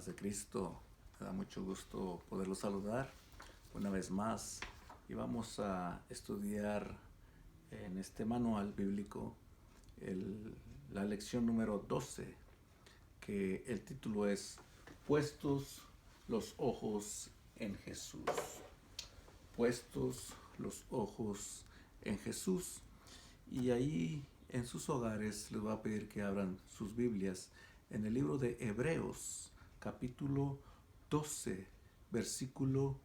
paz de Cristo. Me da mucho gusto poderlos saludar una vez más y vamos a estudiar en este manual bíblico la lección número 12, que el título es Puestos los ojos en Jesús. Puestos los ojos en Jesús. Y ahí en sus hogares les voy a pedir que abran sus Biblias en el libro de Hebreos, capítulo 12, versículo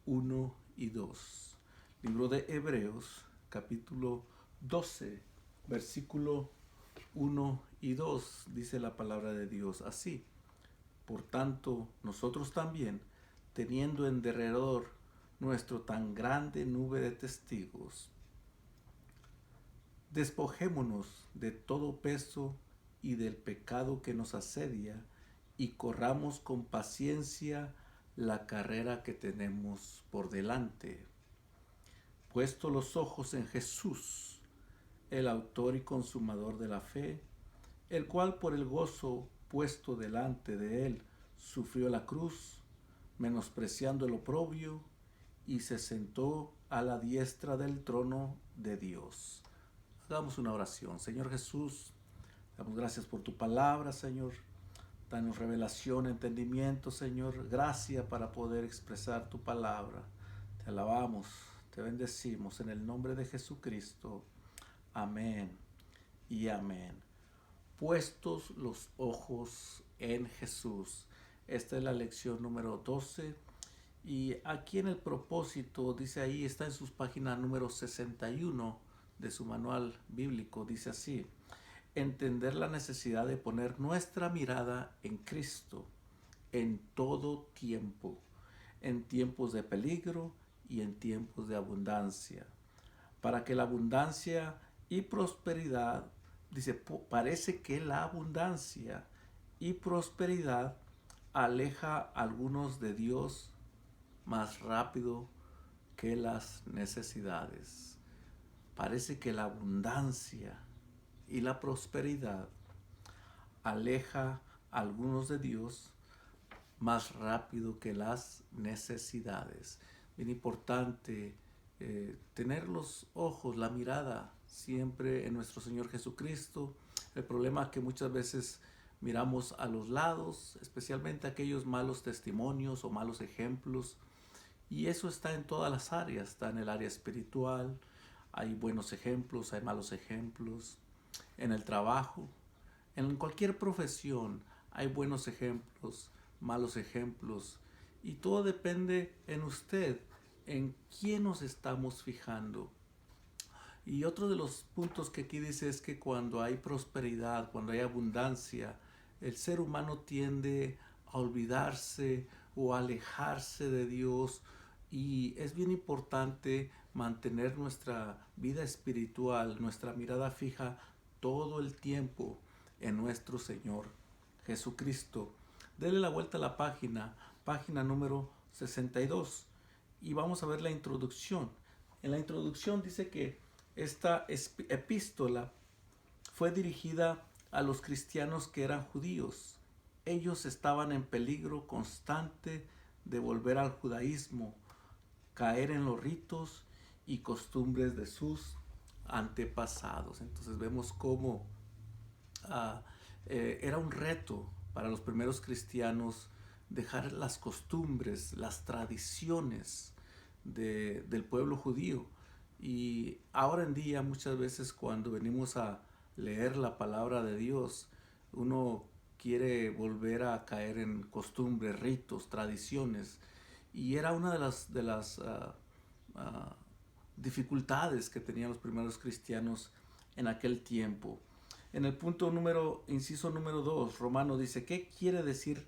1 y 2. Libro de Hebreos, capítulo 12, versículo 1 y 2, dice la palabra de Dios así: Por tanto, nosotros también, teniendo en derredor nuestro tan grande nube de testigos, despojémonos de todo peso y del pecado que nos asedia y corramos con paciencia la carrera que tenemos por delante. Puesto los ojos en Jesús, el autor y consumador de la fe, el cual por el gozo puesto delante de él sufrió la cruz, menospreciando el oprobio, y se sentó a la diestra del trono de Dios. Hagamos una oración. Señor Jesús, damos gracias por tu palabra, Señor. Danos revelación, entendimiento, Señor. Gracia para poder expresar tu palabra. Te alabamos, te bendecimos en el nombre de Jesucristo. Amén y amén. Puestos los ojos en Jesús. Esta es la lección número 12. Y aquí en el propósito, dice ahí, está en sus páginas número 61 de su manual bíblico, dice así: entender la necesidad de poner nuestra mirada en Cristo en todo tiempo, en tiempos de peligro y en tiempos de abundancia, para que la abundancia y prosperidad, dice, parece que la abundancia y prosperidad aleja a algunos de Dios más rápido que las necesidades. Parece que la abundancia y la prosperidad aleja a algunos de Dios más rápido que las necesidades. Bien importante tener los ojos, la mirada siempre en nuestro Señor Jesucristo. El problema es que muchas veces miramos a los lados, especialmente aquellos malos testimonios o malos ejemplos, y eso está en todas las áreas. Está en el área espiritual, hay buenos ejemplos, hay malos ejemplos. En el trabajo, en cualquier profesión, hay buenos ejemplos, malos ejemplos. Y todo depende en usted, en quién nos estamos fijando. Y otro de los puntos que aquí dice es que cuando hay prosperidad, cuando hay abundancia, el ser humano tiende a olvidarse o a alejarse de Dios. Y es bien importante mantener nuestra vida espiritual, nuestra mirada fija todo el tiempo en nuestro Señor Jesucristo. Dele la vuelta a la página número 62, y vamos a ver la introducción. En la introducción dice que esta epístola fue dirigida a los cristianos que eran judíos. Ellos estaban en peligro constante de volver al judaísmo, caer en los ritos y costumbres de sus antepasados. Entonces vemos cómo era un reto para los primeros cristianos dejar las costumbres, las tradiciones del pueblo judío. Y ahora en día muchas veces cuando venimos a leer la palabra de Dios, uno quiere volver a caer en costumbres, ritos, tradiciones. Y era una de las dificultades que tenían los primeros cristianos en aquel tiempo. En el inciso número 2, Romano dice, ¿qué quiere decir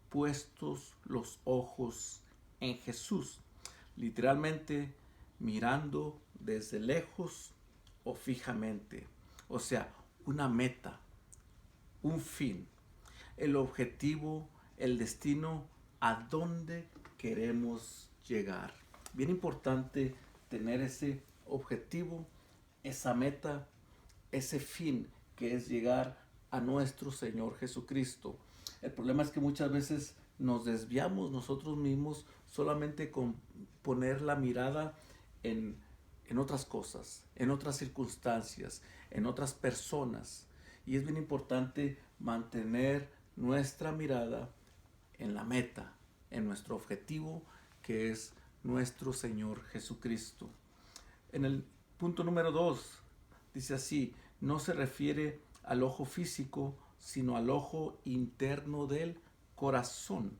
puestos los ojos en Jesús? Literalmente, mirando desde lejos o fijamente. O sea, una meta, un fin, el objetivo, el destino, a dónde queremos llegar. Bien importante tener ese objetivo, esa meta, ese fin, que es llegar a nuestro Señor Jesucristo. El problema es que muchas veces nos desviamos nosotros mismos solamente con poner la mirada en, en otras cosas, en otras circunstancias, en otras personas. Y es bien importante mantener nuestra mirada en la meta, en nuestro objetivo, que es nuestro Señor Jesucristo. En el punto número 2 dice así: no se refiere al ojo físico, sino al ojo interno del corazón.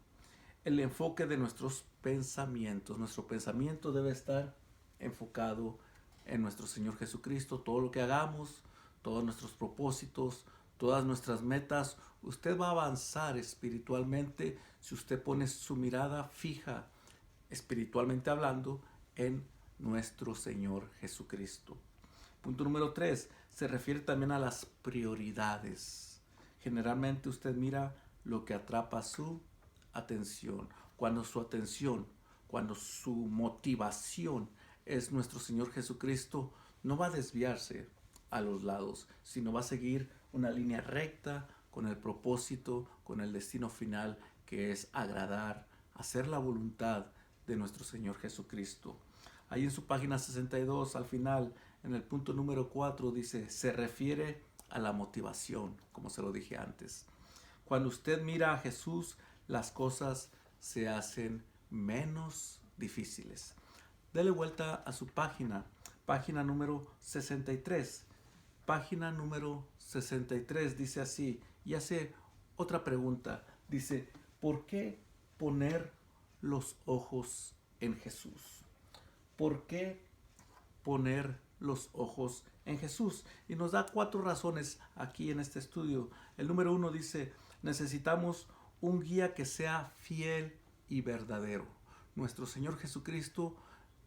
El enfoque de nuestros pensamientos. Nuestro pensamiento debe estar enfocado en nuestro Señor Jesucristo. Todo lo que hagamos, todos nuestros propósitos, todas nuestras metas, usted va a avanzar espiritualmente si usted pone su mirada fija, espiritualmente hablando, en nuestro Señor Jesucristo. Punto número 3, se refiere también a las prioridades. Generalmente usted mira lo que atrapa su atención. Cuando su atención, cuando su motivación es nuestro Señor Jesucristo, no va a desviarse a los lados, sino va a seguir una línea recta con el propósito, con el destino final, que es agradar, hacer la voluntad de nuestro Señor Jesucristo. Ahí en su página 62, al final, en el punto número 4, dice, se refiere a la motivación, como se lo dije antes. Cuando usted mira a Jesús, las cosas se hacen menos difíciles. Dele vuelta a su página número 63. Página número 63 dice así, y hace otra pregunta. Dice, ¿por qué poner los ojos en Jesús? ¿Por qué poner los ojos en Jesús? Y nos da 4 razones aquí en este estudio. El número 1 dice, necesitamos un guía que sea fiel y verdadero. Nuestro Señor Jesucristo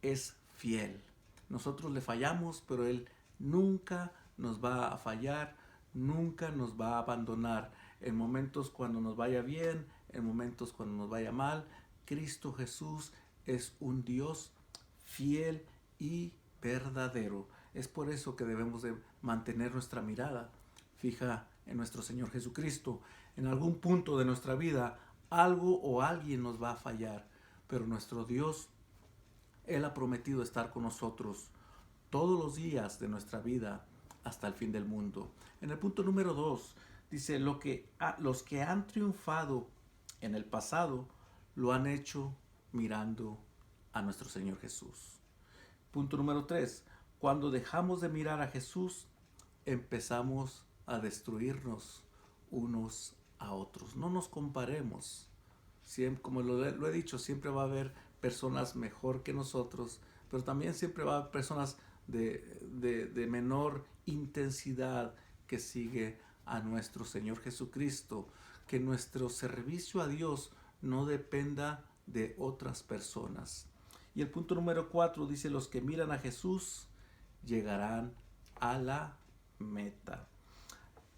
es fiel. Nosotros le fallamos, pero Él nunca nos va a fallar, nunca nos va a abandonar. En momentos cuando nos vaya bien, en momentos cuando nos vaya mal, Cristo Jesús es un Dios fiel y verdadero. Es por eso que debemos de mantener nuestra mirada fija en nuestro Señor Jesucristo. En algún punto de nuestra vida, algo o alguien nos va a fallar, pero nuestro Dios, Él ha prometido estar con nosotros todos los días de nuestra vida hasta el fin del mundo. En el punto número 2 dice, los que han triunfado en el pasado lo han hecho mirando a nuestro Señor Jesús. Punto número 3, cuando dejamos de mirar a Jesús, empezamos a destruirnos unos a otros. No nos comparemos. Siempre, como lo he dicho, siempre va a haber personas mejor que nosotros, pero también siempre va a haber personas de menor intensidad que sigue a nuestro Señor Jesucristo. Que nuestro servicio a Dios no dependa de otras personas. Y el punto número 4 dice, los que miran a Jesús llegarán a la meta.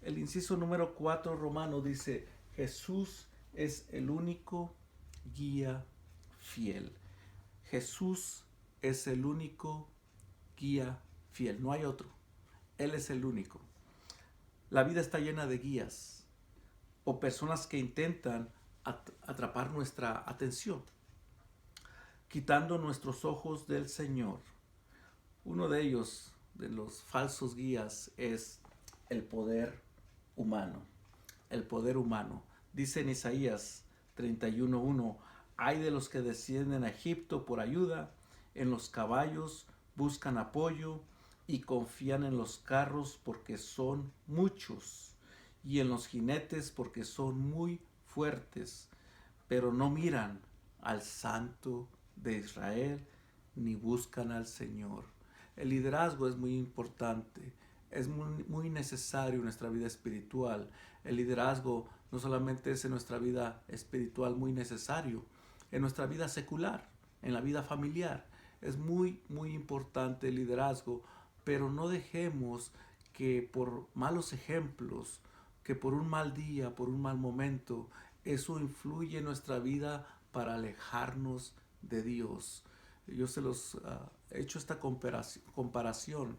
El inciso número 4 romano dice, Jesús es el único guía fiel. Jesús es el único guía fiel, no hay otro. Él es el único. La vida está llena de guías o personas que intentan atrapar nuestra atención, quitando nuestros ojos del Señor. Uno de ellos, de los falsos guías, es el poder humano. El poder humano. Dice en Isaías 31:1, hay de los que descienden a Egipto por ayuda, en los caballos buscan apoyo y confían en los carros porque son muchos y en los jinetes porque son muy fuertes, pero no miran al Santo de Israel ni buscan al Señor. El liderazgo es muy importante, es muy necesario en nuestra vida espiritual. El liderazgo no solamente es en nuestra vida espiritual muy necesario, en nuestra vida secular, en la vida familiar. Es muy importante el liderazgo, pero no dejemos que por malos ejemplos, que por un mal día, por un mal momento, eso influye en nuestra vida para alejarnos de Dios. Yo se los he hecho esta comparación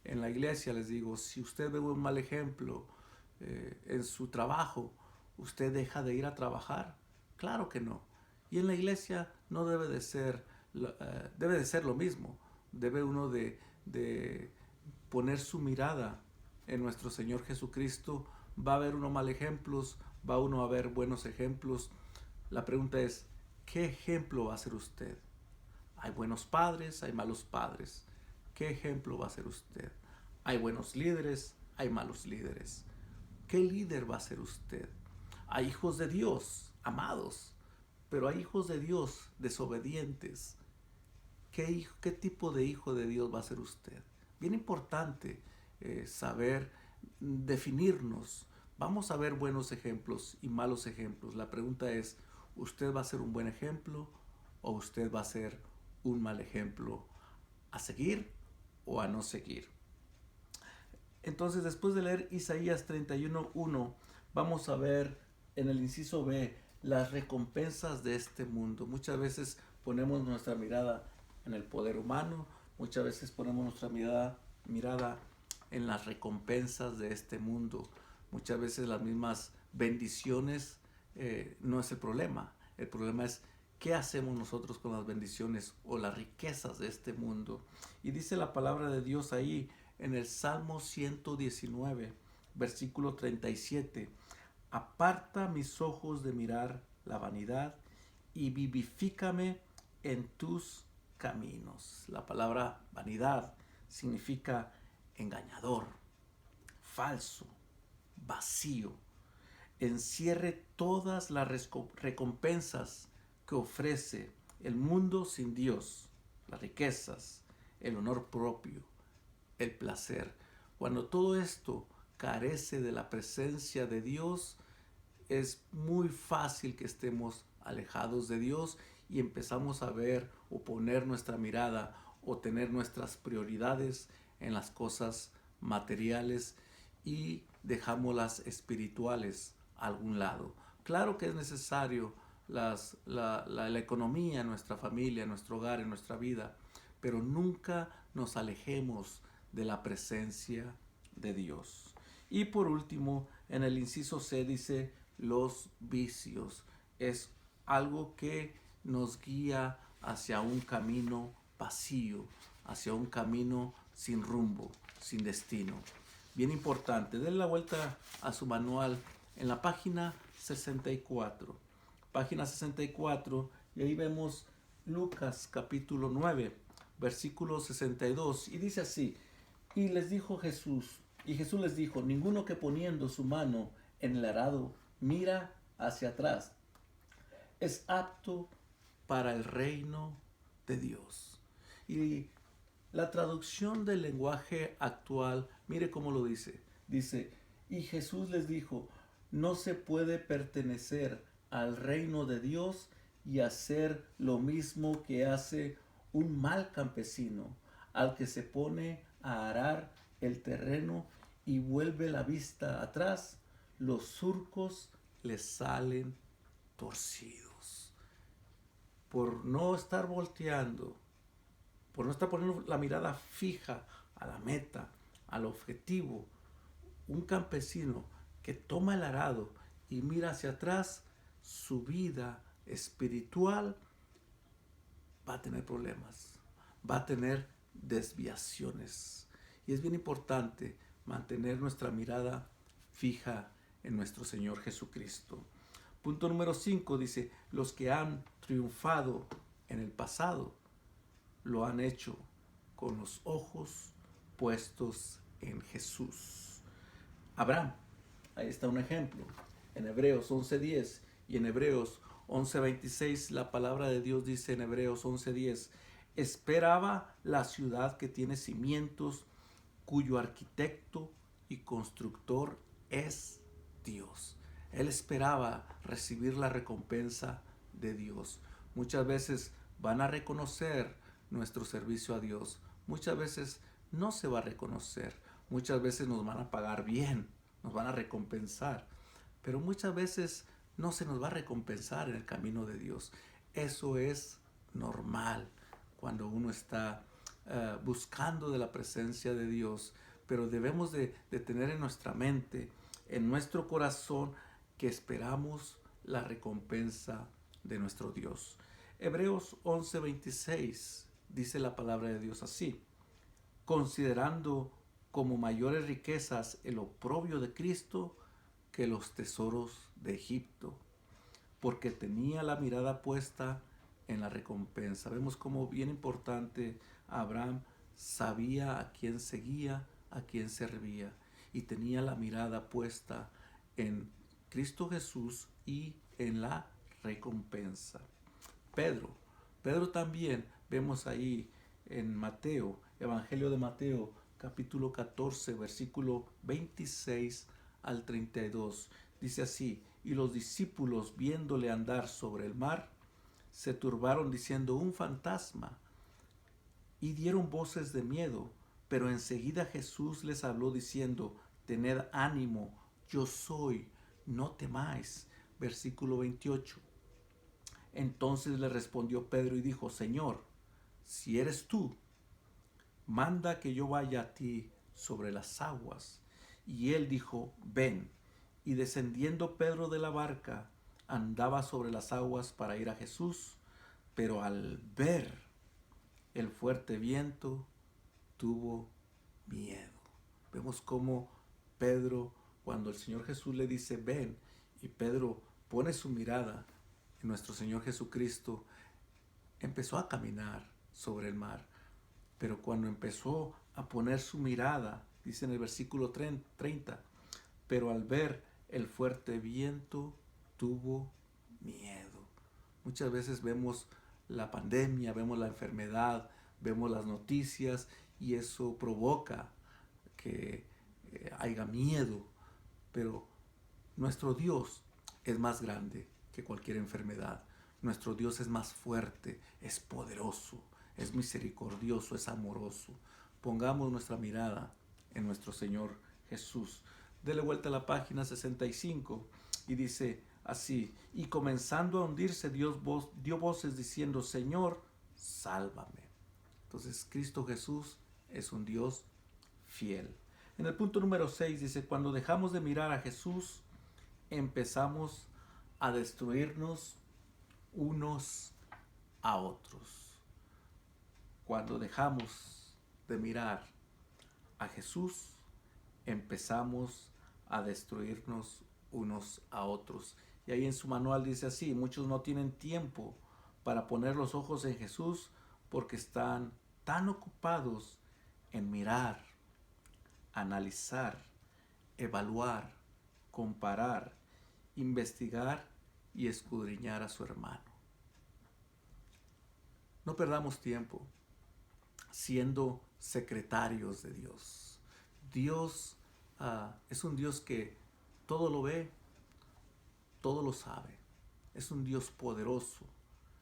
en la iglesia. Les digo, si usted ve un mal ejemplo en su trabajo, ¿Usted deja de ir a trabajar? Claro que no. Y en la iglesia no debe de ser, debe de ser lo mismo. Debe uno de poner su mirada en nuestro Señor Jesucristo. Va a haber uno mal ejemplos, va uno a ver buenos ejemplos. La pregunta es, ¿qué ejemplo va a ser usted? Hay buenos padres, hay malos padres. ¿Qué ejemplo va a ser usted? Hay buenos líderes, hay malos líderes. ¿Qué líder va a ser usted? Hay hijos de Dios, amados, pero hay hijos de Dios desobedientes. ¿Qué tipo de hijo de Dios va a ser usted? Bien importante saber definirnos. Vamos a ver buenos ejemplos y malos ejemplos. La pregunta es, ¿usted va a ser un buen ejemplo o usted va a ser un mal ejemplo a seguir o a no seguir? Entonces, después de leer Isaías 31:1, vamos a ver en el inciso B las recompensas de este mundo. Muchas veces ponemos nuestra mirada en el poder humano, muchas veces ponemos nuestra mirada en las recompensas de este mundo. Muchas veces las mismas bendiciones no es el problema. El problema es qué hacemos nosotros con las bendiciones o las riquezas de este mundo. Y dice la palabra de Dios ahí en el Salmo 119, versículo 37. Aparta mis ojos de mirar la vanidad y vivifícame en tus caminos. La palabra vanidad significa engañador, falso, vacío. Encierre todas las recompensas que ofrece el mundo sin Dios, las riquezas, el honor propio, el placer. Cuando todo esto carece de la presencia de Dios, es muy fácil que estemos alejados de Dios y empezamos a ver o poner nuestra mirada o tener nuestras prioridades en las cosas materiales y dejamos las espirituales a algún lado. Claro que es necesario la economía en nuestra familia, en nuestro hogar, en nuestra vida, pero nunca nos alejemos de la presencia de Dios. Y por último, en el inciso C dice los vicios. Es algo que nos guía hacia un camino vacío, hacia un camino sin rumbo, sin destino. Bien importante, denle la vuelta a su manual en la página 64. Página 64 y ahí vemos Lucas capítulo 9, versículo 62. Y dice así, y Jesús les dijo, ninguno que poniendo su mano en el arado mira hacia atrás es apto para el reino de Dios. Y la traducción del lenguaje actual, mire cómo lo dice. Dice, y Jesús les dijo, no se puede pertenecer al reino de Dios y hacer lo mismo que hace un mal campesino, al que se pone a arar el terreno y vuelve la vista atrás, los surcos le salen torcidos. Por no estar volteando, por no estar poniendo la mirada fija a la meta, al objetivo, un campesino que toma el arado y mira hacia atrás, su vida espiritual va a tener problemas, va a tener desviaciones. Y es bien importante mantener nuestra mirada fija en nuestro Señor Jesucristo. Punto número 5 dice, los que han triunfado en el pasado lo han hecho con los ojos puestos en Jesús. Abraham, ahí está un ejemplo. En Hebreos 11:10 y en Hebreos 11:26 la palabra de Dios dice en Hebreos 11:10, esperaba la ciudad que tiene cimientos, cuyo arquitecto y constructor es Dios. Él esperaba recibir la recompensa de Dios. Muchas veces van a reconocer nuestro servicio a Dios. Muchas veces no se va a reconocer. Muchas veces nos van a pagar bien, nos van a recompensar. Pero muchas veces no se nos va a recompensar en el camino de Dios. Eso es normal cuando uno está buscando de la presencia de Dios. Pero debemos de tener en nuestra mente, en nuestro corazón, que esperamos la recompensa de nuestro Dios. Hebreos 11:26 dice la palabra de Dios así: considerando como mayores riquezas el oprobio de Cristo que los tesoros de Egipto, porque tenía la mirada puesta en la recompensa. Vemos como bien importante, Abraham sabía a quién seguía, a quién servía, y tenía la mirada puesta en Cristo Jesús y en la recompensa. Pedro, Pedro también vemos ahí en Mateo, Evangelio de Mateo, capítulo 14, versículo 26 al 32. Dice así: y los discípulos, viéndole andar sobre el mar, se turbaron diciendo: un fantasma, y dieron voces de miedo. Pero enseguida Jesús les habló diciendo: tened ánimo, yo soy, no temáis. Versículo 28. Entonces le respondió Pedro y dijo: Señor, si eres tú, manda que yo vaya a ti sobre las aguas. Y él dijo: ven. Y descendiendo Pedro de la barca, andaba sobre las aguas para ir a Jesús, pero al ver el fuerte viento, tuvo miedo. Vemos cómo Pedro, cuando el Señor Jesús le dice ven, y Pedro pone su mirada en nuestro Señor Jesucristo, empezó a caminar sobre el mar. Pero cuando empezó a poner su mirada, dice en el versículo 30, pero al ver el fuerte viento, tuvo miedo. Muchas veces vemos la pandemia, vemos la enfermedad, vemos las noticias, y eso provoca que haya miedo. Pero nuestro Dios es más grande que cualquier enfermedad. Nuestro Dios es más fuerte, es poderoso, es misericordioso, es amoroso. Pongamos nuestra mirada en nuestro Señor Jesús. Dele vuelta a la página 65 y dice así: y comenzando a hundirse, Dios dio voces diciendo: Señor, sálvame. Entonces Cristo Jesús es un Dios fiel. En el punto número 6 dice: cuando dejamos de mirar a Jesús, empezamos a destruirnos unos a otros. Cuando dejamos de mirar a Jesús, empezamos a destruirnos unos a otros. Y ahí en su manual dice así: muchos no tienen tiempo para poner los ojos en Jesús porque están tan ocupados en mirar, analizar, evaluar, comparar, investigar y escudriñar a su hermano. No perdamos tiempo siendo secretarios de Dios. Dios es un Dios que todo lo ve, todo lo sabe. Es un Dios poderoso,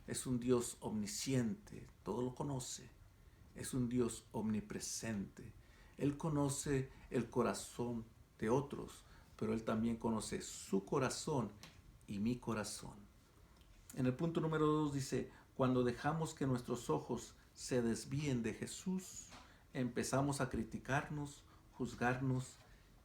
es un Dios omnisciente, todo lo conoce. Es un Dios omnipresente. Él conoce el corazón de otros, pero Él también conoce su corazón y mi corazón. En el punto número 2 dice: cuando dejamos que nuestros ojos se desvíen de Jesús, empezamos a criticarnos, juzgarnos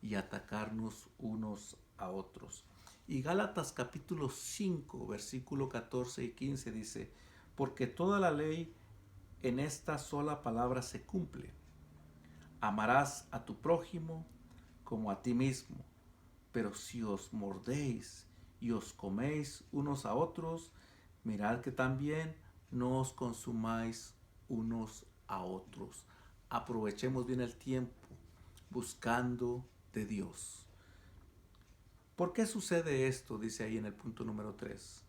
y atacarnos unos a otros. Y Gálatas capítulo 5, versículo 14 y 15 dice: porque toda la ley en esta sola palabra se cumple: amarás a tu prójimo como a ti mismo. Pero si os mordéis y os coméis unos a otros, mirad que también no os consumáis unos a otros. Aprovechemos bien el tiempo buscando de Dios. ¿Por qué sucede esto? Dice ahí en el punto número 3.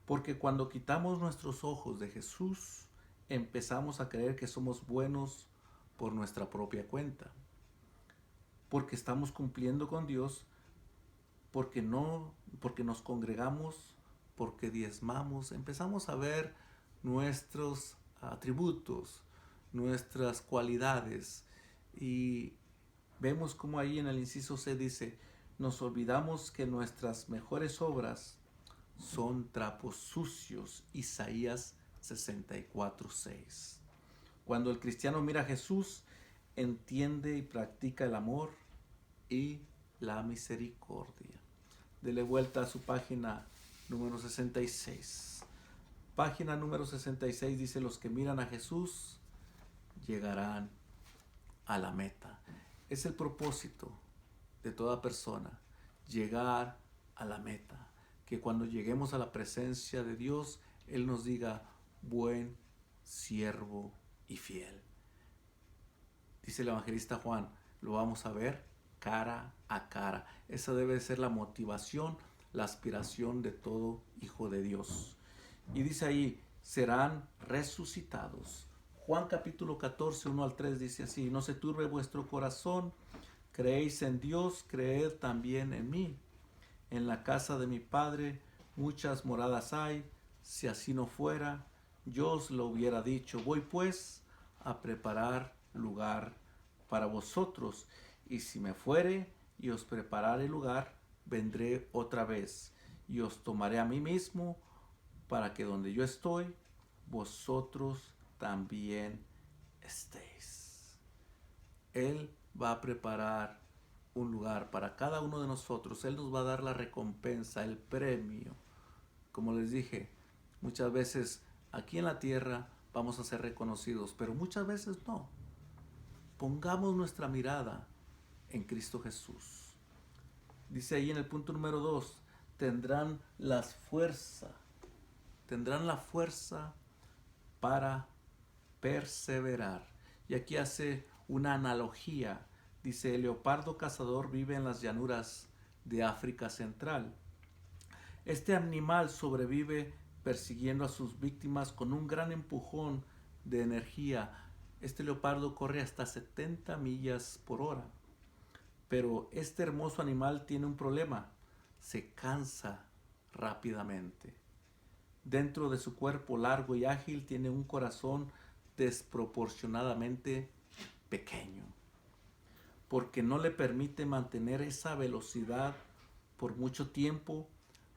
Porque cuando quitamos nuestros ojos de Jesús, empezamos a creer que somos buenos por nuestra propia cuenta. Porque estamos cumpliendo con Dios, porque nos congregamos, porque diezmamos. Empezamos a ver nuestros atributos, nuestras cualidades, y vemos como ahí en el inciso C dice: nos olvidamos que nuestras mejores obras son trapos sucios. Isaías 64:6. Cuando el cristiano mira a Jesús, entiende y practica el amor y la misericordia. Dele vuelta a su página número 66. Página número 66 dice: los que miran a Jesús llegarán a la meta. Es el propósito de toda persona, llegar a la meta. Que cuando lleguemos a la presencia de Dios, Él nos diga: buen siervo y fiel. Dice el evangelista Juan, lo vamos a ver cara a cara. Esa debe ser la motivación, la aspiración de todo hijo de Dios. Y dice ahí, serán resucitados. Juan capítulo 14, 1 al 3 dice así: no se turbe vuestro corazón, creéis en Dios, creed también en mí. En la casa de mi Padre muchas moradas hay, si así no fuera, yo os lo hubiera dicho. Voy pues a preparar lugar para vosotros, y si me fuere y os preparare lugar, vendré otra vez, y os tomaré a mí mismo, para que donde yo estoy, vosotros también estéis. Él va a preparar un lugar para cada uno de nosotros. Él nos va a dar la recompensa, el premio. Como les dije, muchas veces aquí en la tierra vamos a ser reconocidos, pero muchas veces no. Pongamos nuestra mirada en Cristo Jesús. Dice ahí en el punto número 2, tendrán la fuerza para perseverar. Y aquí hace una analogía. Dice: el leopardo cazador vive en las llanuras de África Central. Este animal sobrevive persiguiendo a sus víctimas con un gran empujón de energía. Este leopardo corre hasta 70 millas por hora. Pero este hermoso animal tiene un problema: se cansa rápidamente. Dentro de su cuerpo largo y ágil tiene un corazón desproporcionadamente pequeño, porque no le permite mantener esa velocidad por mucho tiempo,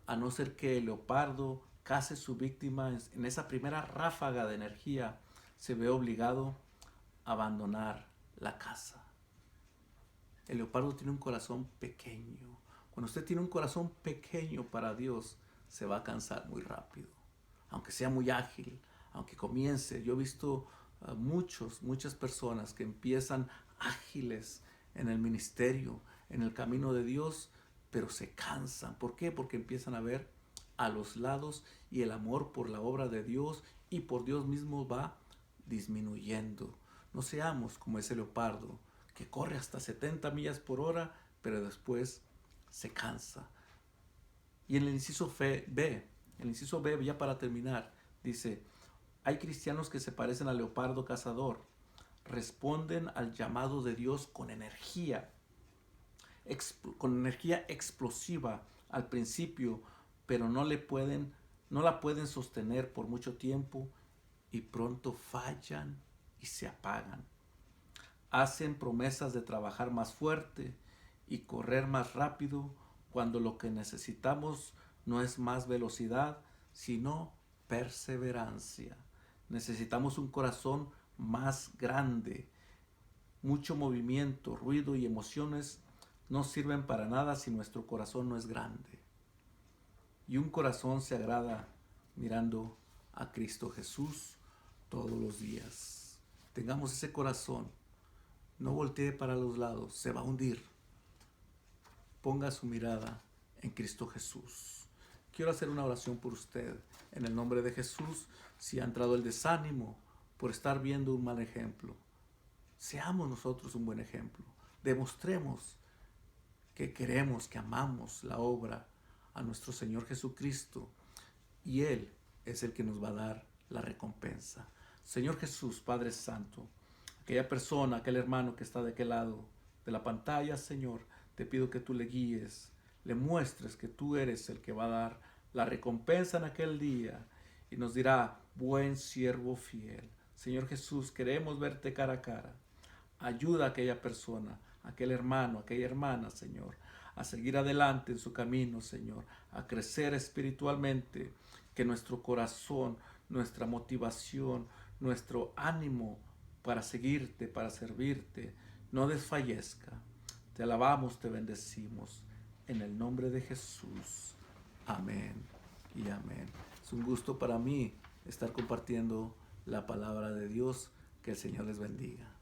a no ser que el leopardo case su víctima en esa primera ráfaga de energía. Se ve obligado a abandonar la caza. El leopardo tiene un corazón pequeño. Cuando usted tiene un corazón pequeño para Dios, se va a cansar muy rápido. Aunque sea muy ágil, aunque comience. Yo he visto muchas personas que empiezan ágiles en el ministerio, en el camino de Dios, pero se cansan. ¿Por qué? Porque empiezan a ver a los lados y el amor por la obra de Dios y por Dios mismo va disminuyendo. No seamos como ese leopardo que corre hasta 70 millas por hora, pero después se cansa. Y en el inciso B, ya para terminar, dice: hay cristianos que se parecen al leopardo cazador, responden al llamado de Dios con energía explosiva al principio, pero no la pueden sostener por mucho tiempo y pronto fallan y se apagan. Hacen promesas de trabajar más fuerte y correr más rápido, cuando lo que necesitamos no es más velocidad, sino perseverancia. Necesitamos un corazón más grande. Mucho movimiento, ruido y emociones no sirven para nada si nuestro corazón no es grande. Y un corazón se agrada mirando a Cristo Jesús todos los días. Tengamos ese corazón. No voltee para los lados, se va a hundir. Ponga su mirada en Cristo Jesús. Quiero hacer una oración por usted. En el nombre de Jesús, si ha entrado el desánimo por estar viendo un mal ejemplo, seamos nosotros un buen ejemplo. Demostremos que queremos, que amamos la obra a nuestro Señor Jesucristo, y Él es el que nos va a dar la recompensa. Señor Jesús, Padre Santo, aquella persona, aquel hermano que está de aquel lado de la pantalla, Señor, te pido que tú le guíes, le muestres que tú eres el que va a dar la recompensa en aquel día y nos dirá: buen siervo fiel. Señor Jesús, queremos verte cara a cara. Ayuda a aquella persona, a aquel hermano, a aquella hermana, Señor, a seguir adelante en su camino, Señor, a crecer espiritualmente, que nuestro corazón, nuestra motivación, nuestro ánimo para seguirte, para servirte, no desfallezca. Te alabamos, te bendecimos. en el nombre de Jesús. Amén y amén. Es un gusto para mí estar compartiendo la palabra de Dios. Que el Señor les bendiga.